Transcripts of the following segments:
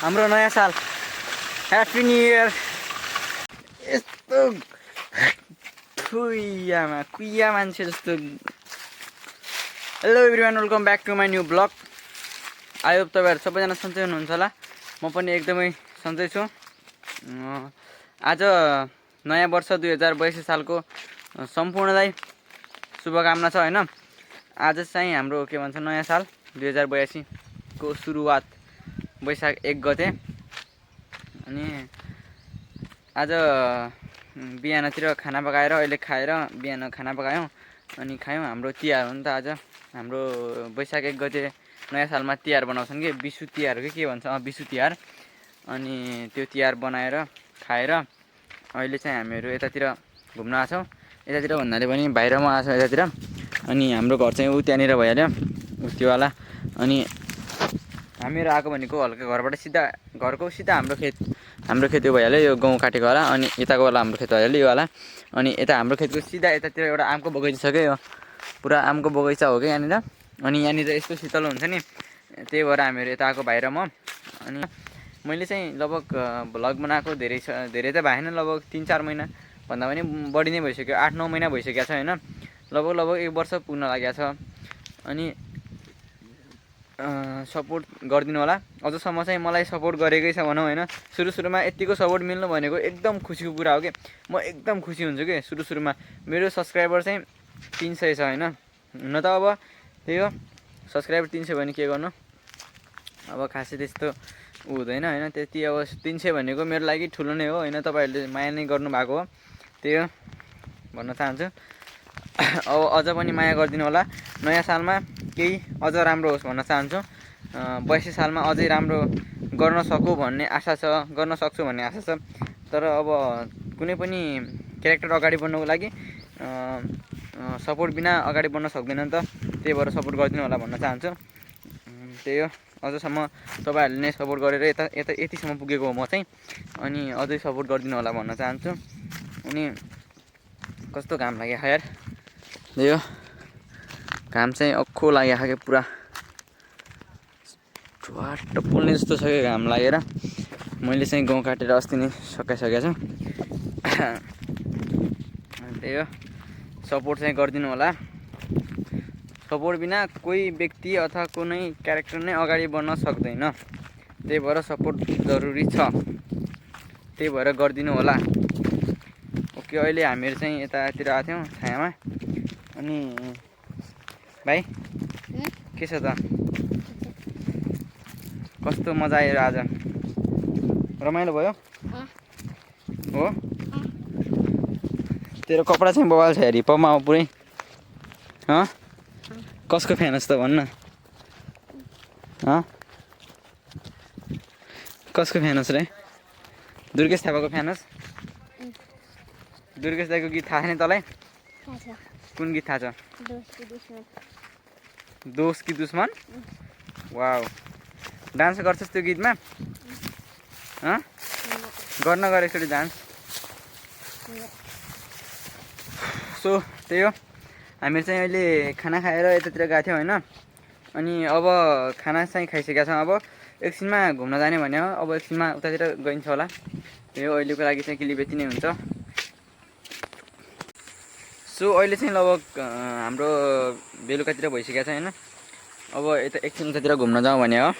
हाम्रो नयाँ साल ह्याप्पी न्यू इयर। यस्तो कुइया मान्छे जस्तो। Hello everyone, welcome back to my new blog. I hope तपाईँहरू सबैजना सन्चै हुनुहुन्छ होला। म पनि एकदमै सन्चै छु। आज नयाँ वर्ष 2082 सालको सम्पूर्णलाई शुभकामना छ होइन। आज चाहिँ हाम्रो के भन्छ नयाँ साल 2082 को सुरुवात वैशाख 1 गते। अनि आज बिहानतिर खाना पकाएर अहिले खाएर बिहान खाना पकायौँ अनि खायौँ। हाम्रो तिहार हो नि त आज। हाम्रो वैशाख 1 गते नयाँ सालमा तिहार बनाउँछन् कि बिसु तिहार हो कि के भन्छ, बिसु तिहार। अनि त्यो तिहार बनाएर खाएर अहिले चाहिँ हामीहरू यतातिर घुम्न आएको छौँ। यतातिर भन्नाले पनि बाहिरमा आएको छौँ यतातिर। अनि हाम्रो घर चाहिँ त्यहाँनिर भइहाल्यो त्योवाला। अनि हामीहरू आएको भनेको हल्का घरबाट सिधा घरको सिधा हाम्रो खेत यो भइहाल्यो, यो गहुँ काटेको होला। अनि यताको वाला हाम्रो खेत भइहाल्यो यो वाला। अनि यता हाम्रो खेतको सिधा यतातिर एउटा आमको बगैँचा छ क्या, यो पुरा आमको बगैँचा हो क्या यहाँनिर। अनि यहाँनिर यस्तो शीतल हुन्छ नि, त्यही भएर हामीहरू यता आएको बाहिर म। अनि मैले चाहिँ लगभग भ्लग बनाएको धेरै त भएन, लगभग 3-4 महिना भन्दा पनि बढी नै भइसक्यो, 8-9 महिना भइसकेको छ होइन। लगभग 1 वर्ष पुग्न लागेको छ। अनि सपोर्ट गरिदिनु होला। अझसम्म चाहिँ मलाई सपोर्ट गरेकै छ भनौँ होइन। सुरुमा यतिको सपोर्ट मिल्नु भनेको एकदम खुसीको कुरा हो कि म एकदम खुसी हुन्छु कि सुरुमा मेरो सब्सक्राइबर चाहिँ 300 छ होइन। हुन त अब त्यही हो, सब्सक्राइबर 300 भने के गर्नु, अब खासै त्यस्तो हुँदैन होइन। त्यति अब 300 भनेको मेरो लागि ठुलो नै हो होइन। तपाईँहरूले माया नै गर्नुभएको हो, त्यही हो भन्न चाहन्छु। अब अझ पनि माया गरिदिनु होला। नयाँ सालमा केही अझ राम्रो होस् भन्न चाहन्छु। 82 सालमा अझै राम्रो गर्न सक्छु भन्ने आशा छ। तर अब कुनै पनि क्यारेक्टर अगाडि बढ्नको लागि सपोर्ट बिना अगाडि बढ्न सक्दैन नि त। त्यही भएर सपोर्ट गरिदिनु होला भन्न चाहन्छु। त्यही हो, अझसम्म तपाईँहरूले नै सपोर्ट गरेर यतिसम्म पुगेको हो म चाहिँ। अनि अझै सपोर्ट गरिदिनु होला भन्न चाहन्छु। अनि कस्तो घाम लाग्यो यार, त्यही हो घाम चाहिँ अक्खो लाग्यो क्या, पुरा टुवाट्ट पोल्ने जस्तो छ क्या घाम लागेर। मैले चाहिँ गहुँ काटेर अस्ति नै सकाइसकेको छु। त्यही हो, सपोर्ट चाहिँ गरिदिनु होला। सपोर्ट बिना कोही व्यक्ति अथवा कुनै क्यारेक्टर नै अगाडि बढ्न सक्दैन। त्यही भएर सपोर्ट जरुरी छ, त्यही भएर गरिदिनु होला। ओके, अहिले हामीहरू चाहिँ यतातिर आएको थियौँ छायामा। अनि भाइ के छ त, कस्तो मजा आयो आज, रमाइलो भयो हो। तेरो कपडा चाहिँ बवाल छ हेरी हिपमा पुरै। कसको फ्यान होस् त भन्न, कसको फ्यान होस् रे? दुर्गेश थापाको फ्यान होस्? दुर्गेश दाईको गीत थाहा छैन तँलाई? कुन गीत थाहा छ? दोस्त की दुश्मन। वाउ, डान्स गर्छस् त्यो गीतमा? गर्न गरे एकचोटि डान्स। सो त्यही हो, हामीहरू चाहिँ अहिले खाना खाएर यतातिर गएको थियौँ होइन। अनि अब खाना चाहिँ खाइसकेका छौँ। अब एकछिनमा घुम्न जाने भने हो। अब एकछिनमा उतातिर गइन्छ होला। त्यही हो, अहिलेको लागि चाहिँ क्लिप यति नै हुन्छ। सो अहिले चाहिँ लगभग हाम्रो बेलुकातिर भइसकेको छ होइन। अब यता एकछिन उतातिर घुम्न जाउँ भने हो।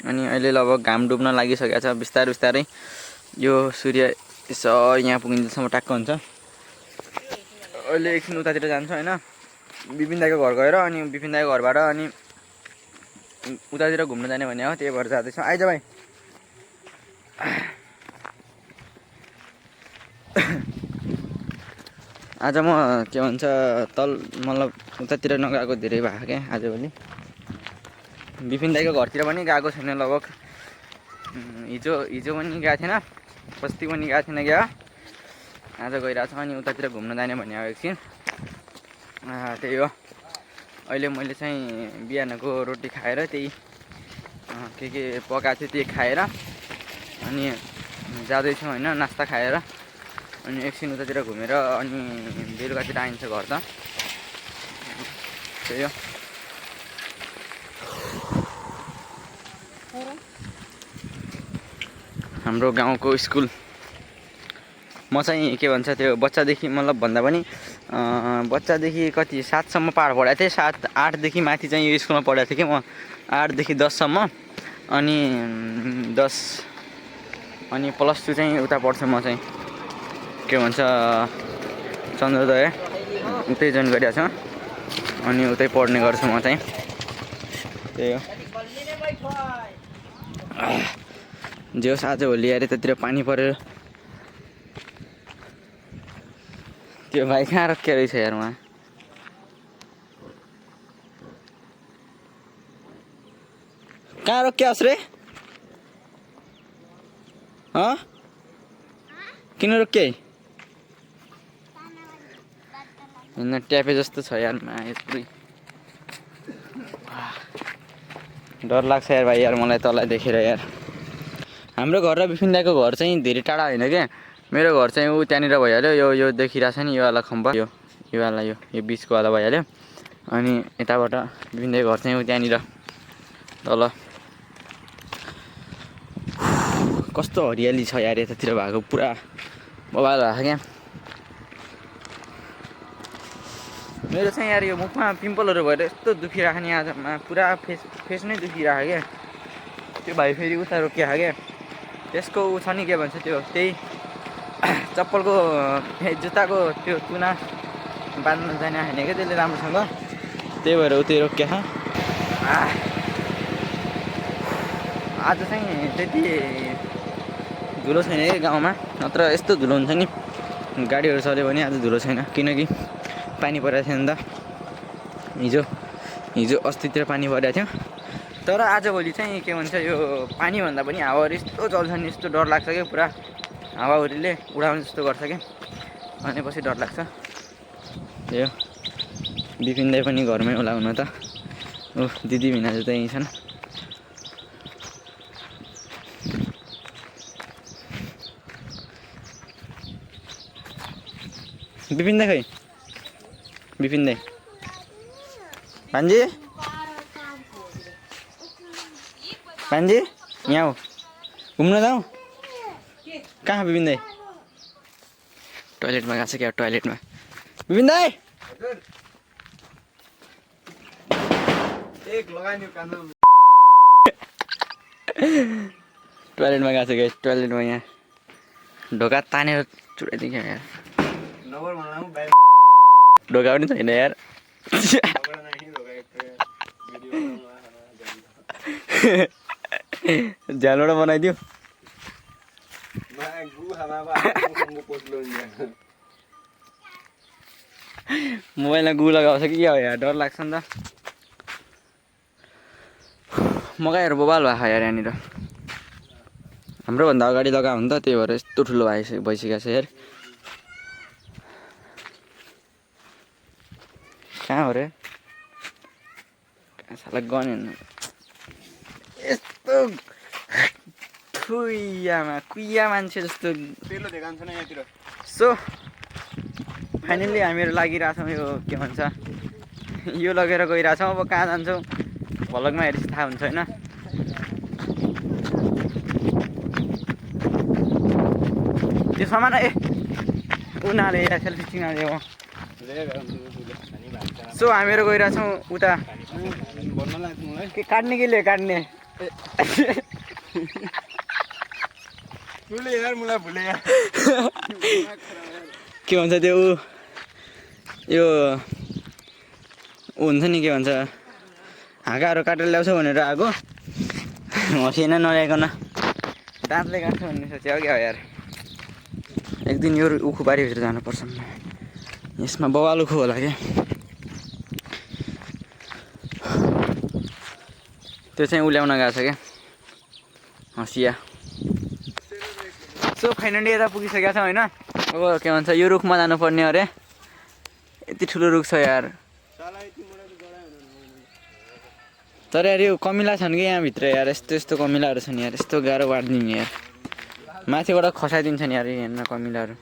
अनि अहिले लगभग घाम डुब्न लागिसकेको छ बिस्तारै। यो सूर्य यसो यहाँ पुगिन्जेलसम्म ट्याक्क हुन्छ। अहिले एकछिन उतातिर जान्छ होइन, विपिन दाईको घर गएर अनि विपिन दाईको घरबाट अनि उतातिर घुम्न जाने भने हो। त्यही भएर जाँदैछौँ। आइज भाइ। आज म के भन्छ मतलब उतातिर नगएको धेरै भएको क्या आजभोलि। विपिन दाईको घरतिर पनि गएको छैन लगभग। हिजो पनि गएको थिएन, अस्ति पनि गएको थिएन क्या। आज गइरहेको छ। अनि उतातिर घुम्न जाने भने हो एकछिन। त्यही हो, अहिले मैले चाहिँ बिहानको रोटी खाएर त्यही के पकाएको थियो त्यही खाएर अनि जाँदैछु होइन, नास्ता खाएर। अनि एकछिन उतातिर घुमेर अनि बेलुकातिर आइन्छ घर त। त्यही हो। हाम्रो गाउँको स्कुल। म चाहिँ के भन्छ त्यो बच्चादेखि मतलब भन्दा पनि बच्चादेखि कति 7 सम्म पार पढाएको थिएँ। 7 8देखि माथि चाहिँ यो स्कुलमा पढाएको थिएँ कि म 8देखि 10 सम्म। अनि 10 अनि +2 चाहिँ उता पढ्छु म चाहिँ के भन्छ चन्द्रोदय उतै जोइन गरिरहेको छु अनि उतै पढ्ने गर्छु म चाहिँ। त्यही हो जे होस् आजभोलि यार यतातिर पानी परेर त्यो भाइ कहाँ रक्के रहेछ यार उहाँ। कहाँ रोक्यास् रे? किन रोक्के? ट्यापे जस्तो छ यार पुरै डर लाग्छ यार भाइ यार मलाई तँलाई देखेर यार। हाम्रो घर र बिपिन दाइको घर चाहिँ धेरै टाढा होइन क्या। मेरो घर चाहिँ ऊ त्यहाँनिर भइहाल्यो। यो देखिरहेको छ नि यो वाला खम्बा यो वाला यो बिचको वाला भइहाल्यो। अनि यताबाट बिपिन दाइको घर चाहिँ ऊ त्यहाँनिर तल। कस्तो हरियाली छ यार यतातिर भएको पुरा बवाल भएको क्या। मेरो चाहिँ यार यो मुखमा पिम्पलहरू भएर यस्तो दुखिरहेको नि आजमा पुरा फेस नै दुखिरहेको क्या। त्यो भाइ फेरि उता रोकिएको क्या। त्यसको ऊ छ नि के भन्छ त्यो त्यही चप्पलको जुत्ताको त्यो तुना बाँध्न जाने होइन क्या त्यसले राम्रोसँग। त्यही भएर उतै रोकिएको। आज चाहिँ त्यति धुलो छैन कि गाउँमा, नत्र यस्तो धुलो हुन्छ नि गाडीहरू चल्यो भने। आज धुलो छैन किनकि पानी परेको थियो नि त। हिजो अस्तितिर पानी परेको थियो। तर आजभोलि चाहिँ के भन्छ यो पानी भन्दा पनि हावाहरू यस्तो चल्छ नि यस्तो डर लाग्छ क्या। पुरा हावाहुरीले उडाउने जस्तो गर्छ क्या। भनेपछि डर लाग्छ। यो बिपिन दाइ पनि घरमै होला हुन त। दिदी भिनाजु त यहीँ छन्। बिपिन दाइ खै? बिपिन दाइ भान्जी भान्जी यहाँ हो घुम्न जाउँ? कहाँ बिपिन दाइ? टोइलेटमा गएको छ क्या। टोइलेटमा बिपिन दाइ टोइलेटमा गएको छ क्या। टोइलेटमा यहाँ ढोका तानेर चुडाइदियो क्या यार। ढोका पनि छैन यार। झ्यालबाट बनाइदियो। मोबाइलमा गु लगाउँछ कि क्या हो यार डर लाग्छ नि त। मकैहरू बबाल भएको यार यहाँनिर। हाम्रोभन्दा अगाडि लगाएको हो नि त त्यही भएर यस्तो ठुलो भइसकेको छ यार। कहाँ हो रे? साला गन हेर्नु यस्तो कुइया मान्छे जस्तो पेलो देखाउँछ न यहाँतिर। सो फाइनल्ली हामीहरू लागिरहेछौँ यो के भन्छ यो लगेर गइरहेछौँ। अब कहाँ जान्छौँ भ्लगमा हेरेपछि थाहा हुन्छ होइन। त्यो सामान उनीहरूले यहाँ सेल्फी चिनाले हो। सो हामीहरू गइरहेछौँ उता के काट्ने के ले काट्ने के भन्छ त्यो यो हुन्छ नि के भन्छ हाँगाहरू काटेर ल्याउँछ भनेर आएको हँसिएन नल्याइकन दाँतले काट्छ भन्ने सोचेको क्या हो यार। एक दिन यो उखु बारीभित्र जानुपर्छ। यसमा बवाल उखु होला क्या। त्यो चाहिँ उल्याउन गएको छ क्या हँसिया। सो फाइनली यता पुगिसकेका छौँ होइन। अब के भन्छ यो रुखमा जानुपर्ने अरे। यति ठुलो रुख छ यार। तर यार यो कमिला छन् कि यहाँभित्र यार। यस्तो यस्तो कमिलाहरू छन् यार। यस्तो गाह्रो बाँड्दिने यार। माथिबाट खसाइदिन्छन् यार यहाँ कमिलाहरू।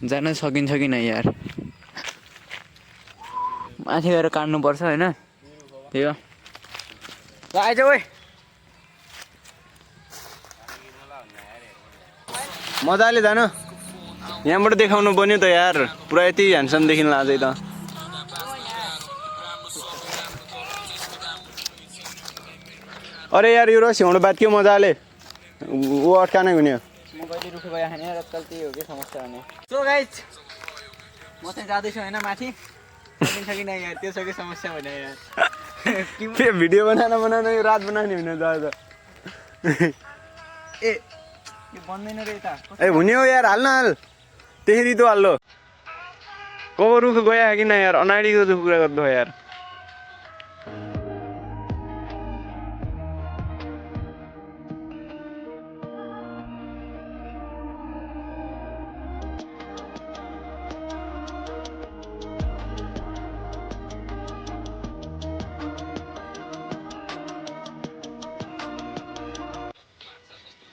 जान सकिन्छ कि नै यार। माथि गएर काट्नुपर्छ होइन। त्यही हो आइज ओइ। मजाले जानु यहाँबाट देखाउनु बन्यो त यार पुरा यति ह्यान्डसम देखिन अझै त अरे यार यो रस हिँड्नु बात के मजाले ऊ अट्कानै हुने म कहिले रुखो गयो खाने र त्यही हो कि समस्या हुने सो गाइज म चाहिँ जाँदैछु होइन माथि सकिन्छ कि नै यार त्यो छ कि समस्या हुने यार के भिडियो बनाउन यो रात बनाउने हुने जाँदा ए यो बन्दैन रे यता ए हुने हो यार हाल्न हाल त्यसरी त हाल्लो कब रुख गयो कि न यार अनाडीको रुख कुरा गर्दो यार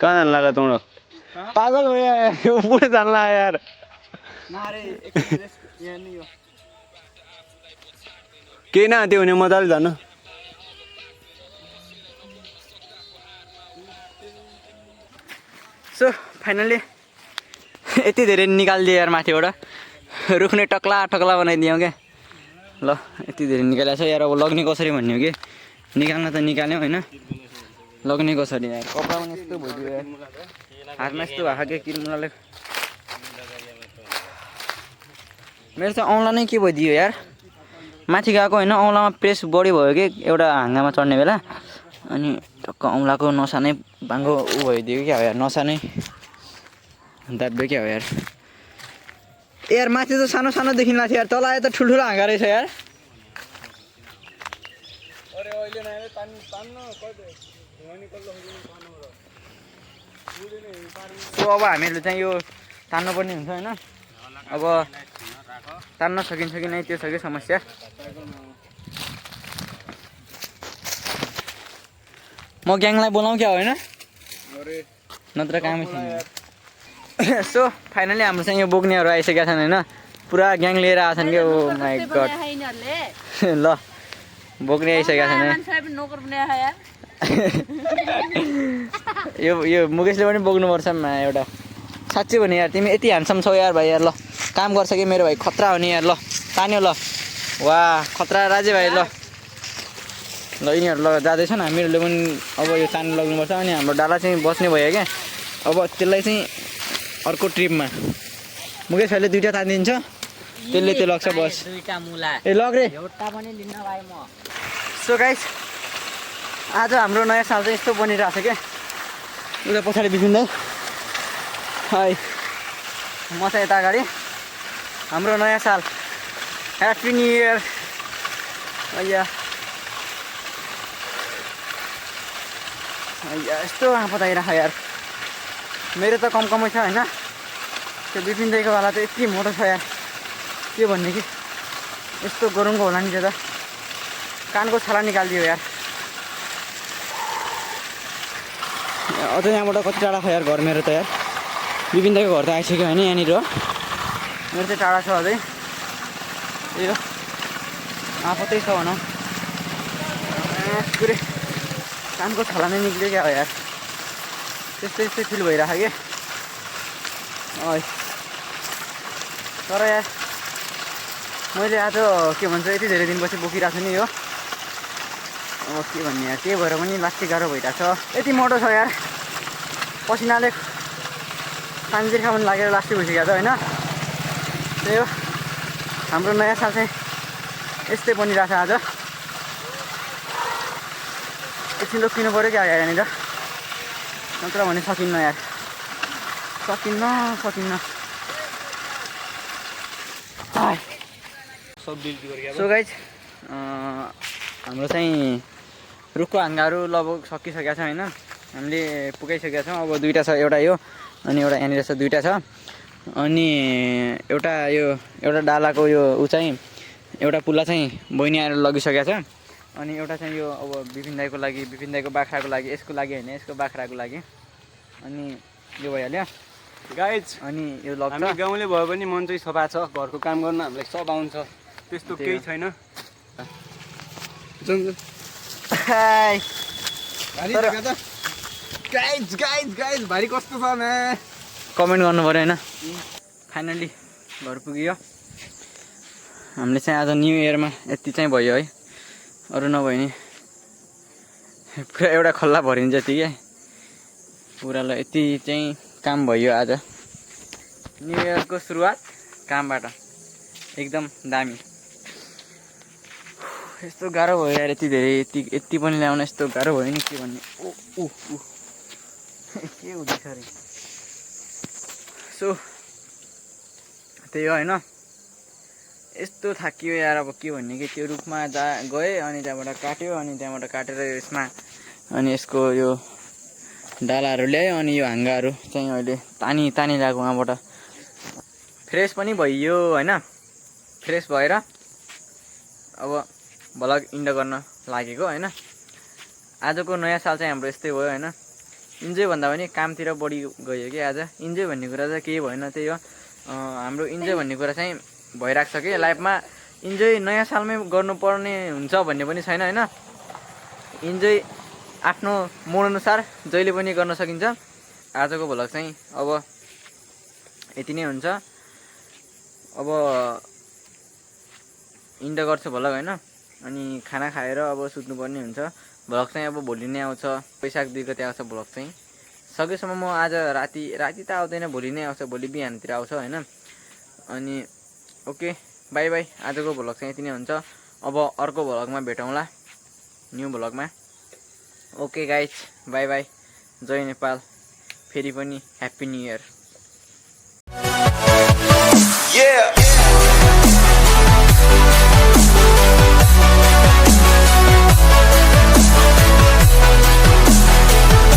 कहाँ जान लगा तुम लोग पागल हो यार ऊपर जान लगा यार नारे एक्सप्रेस यहाँ नि हो केही न त्यो हुने मजाले जानु सो फाइनली यति धेरै निकालिदियो यार माथिबाट रुख्ने टक्ला टक्ला बनाइदियौँ क्या ल यति धेरै निकालेको छ यार अब लग्ने कसरी भन्ने हो कि निकाल्न त निकाल्यौँ होइन लग्ने कसरी यार कपडा पनि यस्तो भइदियो यार हातमा यस्तो भएको क्या किर्मुलाले मेरो चाहिँ औँला नै के भइदियो यार माथि गएको होइन औँलामा प्रेस बढी भयो कि एउटा हाँगामा चढ्ने बेला अनि टक्क औँलाको नसा नै बाङ्गो ऊ भइदियो क्या हो यार नसा नै दाब्यो क्या हो यार यार माथि त सानो सानो देखिँला थियो यार तल आयो त ठुल्ठुलो हाँगा रहेछ यार सो अब हामीहरूले चाहिँ यो तान्नुपर्ने हुन्छ होइन अब तान्न सकिन्छ कि नै त्यो छ कि समस्या म ग्याङलाई बोलाउँ क्या होइन नत्र कामै छैन सो फाइनली हाम्रो चाहिँ यो बोक्नेहरू आइसकेका छन् होइन पुरा ग्याङ लिएर आएछन् क्या ओ माई गड ल बोक्ने आइसकेका छन् यो मुकेशले पनि बोक्नुपर्छ एउटा साँच्चै भने यार तिमी यति ह्यान्डसम छौ यार भाइ यार ल काम गर्छ कि मेरो भाइ खतरा हो नि यार ल तान्यो ल वाह खतरा राजे भाइ ल ल यिनीहरू ल जाँदैछन् हामीहरूले पनि अब यो तान्नु लग्नुपर्छ अनि हाम्रो डाला चाहिँ बस्ने भयो क्या अब त्यसलाई चाहिँ अर्को ट्रिपमा मुकेश भाइले दुइटा तानिदिन्छ त्यसले त्यो लग्छ बस ए लग रे सो गाइस आज हाम्रो नयाँ साल चाहिँ यस्तो बनिरहेको छ क्या उता पछाडि बिपिन्दै है म चाहिँ यता अगाडि हाम्रो नयाँ साल ह्याप्पी न्यु इयर अಯ್या यस्तो आँपा आइरहेको यार मेरो त कम छ होइन त्यो बिपिन्दैको वाला त यति मोटो छ यार के भन्ने कि यस्तो गरौँको होला नि त्यो त कानको छाला निकालिदियो यार अझ यहाँबाट कति टाढा छ यार घर मेरो त यार बिपिन्दैको घर त आइसक्यो होइन यहाँनिर मेरो चाहिँ टाढा छ अझै यो आँपा त्यही छ भनौँ पुरै कानको छाला नै निक्ल्यो क्या हो यार त्यस्तै फिल भइरहेको कि तर यार मैले आज के भन्छ यति धेरै दिनपछि बोकिरहेको छु नि यो अब के भन्ने यार त्यही भएर पनि लास्टै गाह्रो भइरहेको छ यति मोटो छ यार पसिनाले पानीजिर्खा पनि लागेर लास्टै भइसकेको छ होइन त्यही हो हाम्रो नयाँ साल चाहिँ यस्तै बनिरहेको छ आज एकछिन रोकिनु पऱ्यो क्या यहाँनिर नत्र भने सकिन्न यार सकिन्न सो गाइज हाम्रो चाहिँ रुखको हाँगाहरू लगभग सकिसकेको छ होइन हामीले पुगाइसकेका छौँ अब दुईवटा छ एउटा यो अनि एउटा यहाँनिर छ दुईवटा छ अनि एउटा डालाको यो ऊ चाहिँ एउटा पुल्ला चाहिँ बहिनी आएर लगिसकेको छ अनि एउटा चाहिँ यो अब बिपिन दाईको बाख्राको लागि यसको लागि होइन यसको बाख्राको लागि अनि यो भइहाल्यो गाइज अनि यो लग्छ हामी गाउँले भयो भने मन चाहिँ सफा छ घरको काम गर्न हामीलाई सब आउँछ त्यस्तो केही छैन गाइज भारी कस्तो छ कमेन्ट गर्नु पऱ्यो होइन फाइनली घर पुग्यो हामीले चाहिँ आज न्यु इयरमा यति चाहिँ भयो है अरू नभए नि पुरा एउटा खल्ला भरिन्छ जति क्या पुरालाई यति चाहिँ काम भयो आज न्यु इयरको सुरुवात कामबाट एकदम दामी यस्तो गाह्रो भयो यार यति धेरै यति पनि ल्याउन यस्तो गाह्रो भयो नि के भन्ने ऊ के हुँदैछ अरे सो त्यही हो होइन यस्तो थाकियो यार अब के भन्ने कि त्यो रुखमा गएँ अनि त्यहाँबाट काट्यो अनि त्यहाँबाट काटेर यसमा अनि यसको यो डालाहरू ल्यायो अनि यो हाँगाहरू चाहिँ अहिले तानी ल्याएको वहाँबाट फ्रेस पनि भइयो होइन फ्रेस भएर अब भ्लग इन्ड गर्न लागेको होइन आजको नयाँ साल चाहिँ हाम्रो यस्तै भयो होइन इन्जोय भन्दा पनि कामतिर बढी गयो कि आज इन्जोय भन्ने कुरा चाहिँ केही भएन त्यही हो हाम्रो इन्जोय भन्ने कुरा चाहिँ भइरहेको छ कि लाइफमा इन्जोय नयाँ सालमै गर्नुपर्ने हुन्छ भन्ने पनि छैन होइन इन्जोय आफ्नो मोडअनुसार जहिले पनि गर्न सकिन्छ आजको भ्लग चाहिँ अब यति नै हुन्छ अब इन्ड गर्छु भ्लग होइन अनि खाना खाएर अब सुत्नुपर्ने हुन्छ भ्लग चाहिँ अब भोलि नै आउँछ वैशाख 2 गते आउँछ भ्लग चाहिँ सकेसम्म म आज राति त आउँदैन भोलि नै आउँछ भोलि बिहानतिर आउँछ होइन अनि ओके बाई बाई आजको भ्लग चाहिँ यति नै हुन्छ अब अर्को भ्लगमा भेटौँला न्यू भ्लगमा ओके गाइज बाई बाई जय नेपाल फेरि पनि ह्याप्पी न्यू इयर